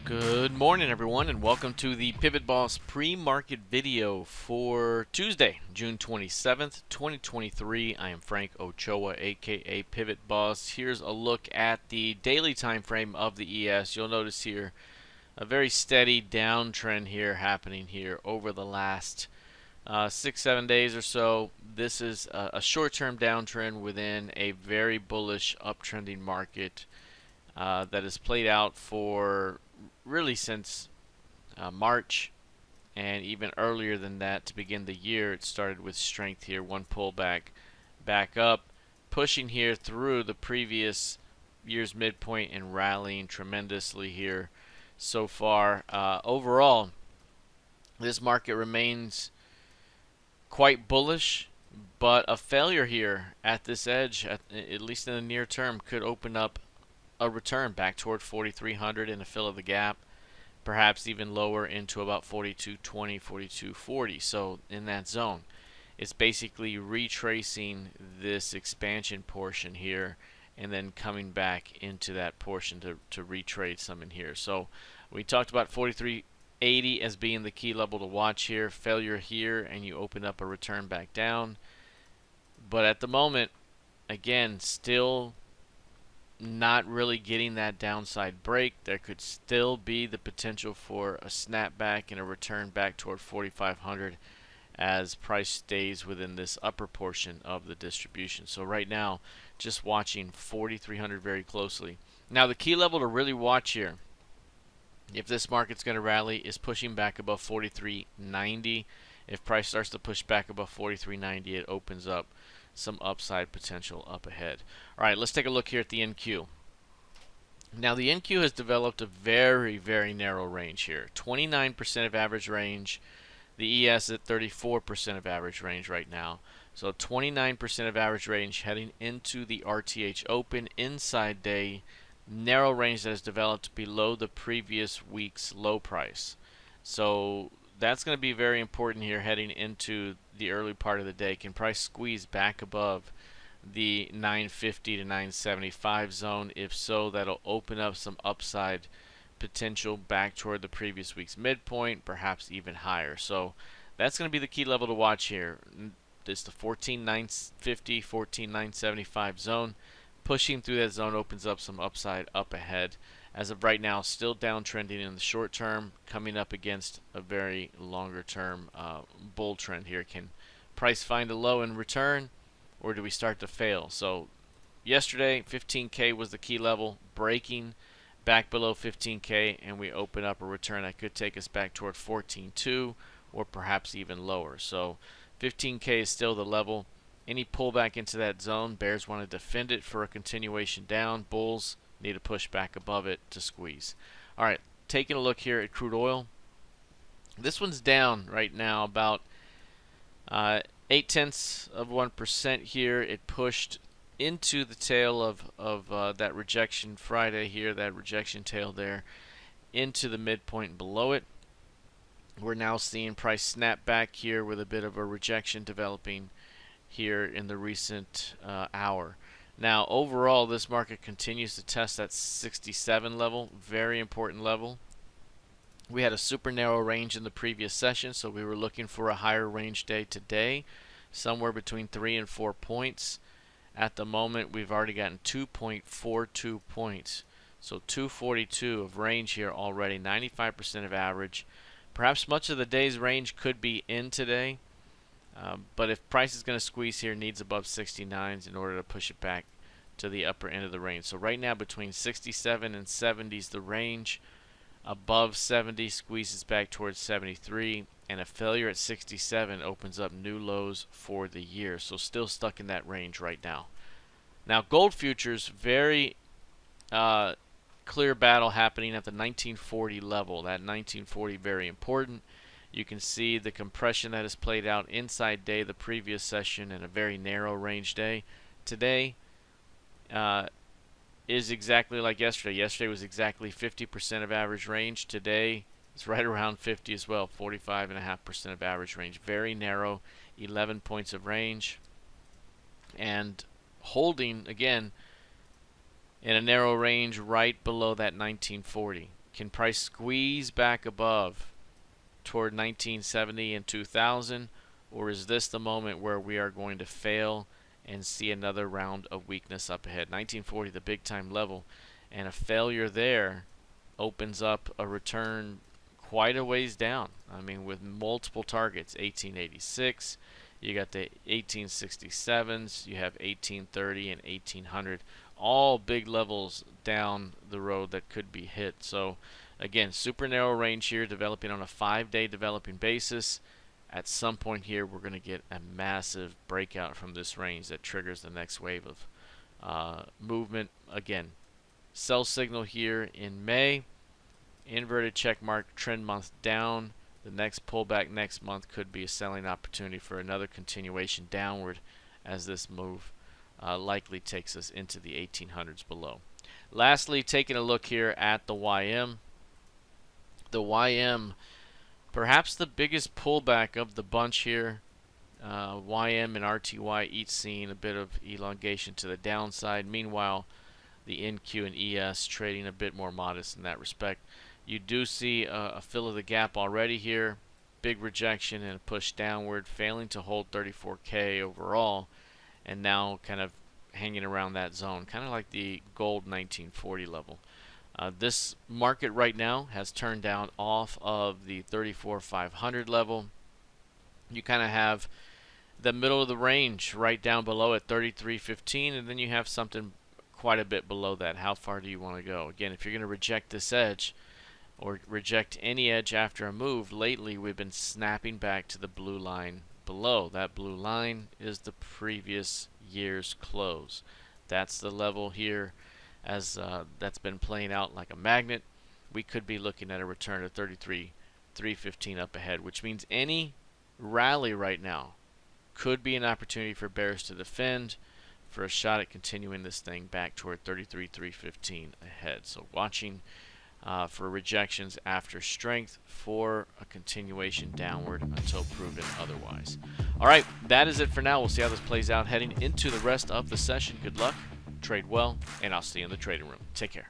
Good morning, everyone, and welcome to the PivotBoss pre-market video for Tuesday, June 27th, 2023. I am Frank Ochoa, aka PivotBoss. Here's a look at the daily time frame of the ES. You'll notice here a very steady downtrend here happening here over the last 6-7 days or so. This is a short-term downtrend within a very bullish uptrending market that has played out for really since March, and even earlier than that to begin the year. It started with strength here, one pullback back up, pushing here through the previous year's midpoint and rallying tremendously here so far. Overall, this market remains quite bullish, but a failure here at this edge, at least in the near term, could open up a return back toward 4,300 in a fill of the gap, perhaps even lower into about 42.20, 42.40. So in that zone, it's basically retracing this expansion portion here and then coming back into that portion to retrade some in here. So we talked about 43.80 as being the key level to watch here. Failure here, and you open up a return back down. But at the moment, again, still not really getting that downside break. There could still be the potential for a snapback and a return back toward 4,500 as price stays within this upper portion of the distribution. So right now, just watching 4,300 very closely. Now the key level to really watch here, if this market's going to rally, is pushing back above 43.90. If price starts to push back above 43.90, it opens up some upside potential up ahead. All right, let's take a look here at the NQ. Now the NQ has developed a very, very narrow range here. 29% of average range. The ES at 34% of average range right now. So 29% of average range heading into the RTH open inside day. Narrow range that has developed below the previous week's low price. So that's going to be very important here heading into the early part of the day. Can price squeeze back above the 950 to 975 zone? If so, that'll open up some upside potential back toward the previous week's midpoint, perhaps even higher. So that's going to be the key level to watch here. This the 14,950, 14,975 zone. Pushing through that zone opens up some upside up ahead. As of right now, still downtrending in the short term, coming up against a very longer term bull trend here. Can price find a low in return, or do we start to fail? So yesterday, 15K was the key level, breaking back below 15K, and we open up a return that could take us back toward 14.2 or perhaps even lower. So 15K is still the level. Any pullback into that zone, bears want to defend it for a continuation down. Bulls need to push back above it to squeeze. All right, taking a look here at crude oil. This one's down right now about 0.8% here. It pushed into the tail of that rejection Friday here, that rejection tail there, into the midpoint and below it. We're now seeing price snap back here with a bit of a rejection developing here in the recent hour. Now overall, this market continues to test that 67 level, very important level. We had a super narrow range in the previous session, so we were looking for a higher range day today, somewhere between 3 and 4 points. At the moment, we've already gotten 2.42 points, so 242 of range here already, 95% of average. Perhaps much of the day's range could be in today. But if price is going to squeeze here, needs above 69s in order to push it back to the upper end of the range. So right now between 67 and 70 is the range. Above 70 squeezes back towards 73, and a failure at 67 opens up new lows for the year. So still stuck in that range right now. Now gold futures, very clear battle happening at the 1940 level. That 1940 very important. You can see the compression that has played out inside day the previous session in a very narrow range day. Today is exactly like yesterday. Yesterday was exactly 50% of average range. Today it's right around 50 as well, 45.5% of average range. Very narrow, 11 points of range. And holding, again, in a narrow range right below that 1940. Can price squeeze back above toward 1970 and 2000, or is this the moment where we are going to fail and see another round of weakness up ahead? 1940, the big time level, and a failure there opens up a return quite a ways down. I mean, with multiple targets, 1886, you got the 1867s, you have 1830 and 1800, all big levels down the road that could be hit. So again, super narrow range here, developing on a 5-day developing basis. At some point here, we're going to get a massive breakout from this range that triggers the next wave of movement. Again, sell signal here in May, inverted check mark, trend month down. The next pullback next month could be a selling opportunity for another continuation downward as this move likely takes us into the 1800s below. Lastly, taking a look here at the YM. The YM, perhaps the biggest pullback of the bunch here. YM and RTY each seeing a bit of elongation to the downside. Meanwhile, the NQ and ES trading a bit more modest in that respect. You do see a fill of the gap already here. Big rejection and a push downward, failing to hold 34K overall, and now kind of hanging around that zone, kind of like the gold 1940 level. This market right now has turned down off of the 34,500 level. You kind of have the middle of the range right down below at 33.15, and then you have something quite a bit below that. How far do you want to go? Again, if you're going to reject this edge or reject any edge after a move, lately we've been snapping back to the blue line below. That blue line is the previous year's close. That's the level here as that's been playing out like a magnet. We could be looking at a return to 33.315 up ahead, which means any rally right now could be an opportunity for bears to defend for a shot at continuing this thing back toward 33.315 ahead. So watching for rejections after strength for a continuation downward until proven otherwise. All right, that is it for now. We'll see how this plays out heading into the rest of the session. Good luck, trade well, and I'll see you in the trading room. Take care.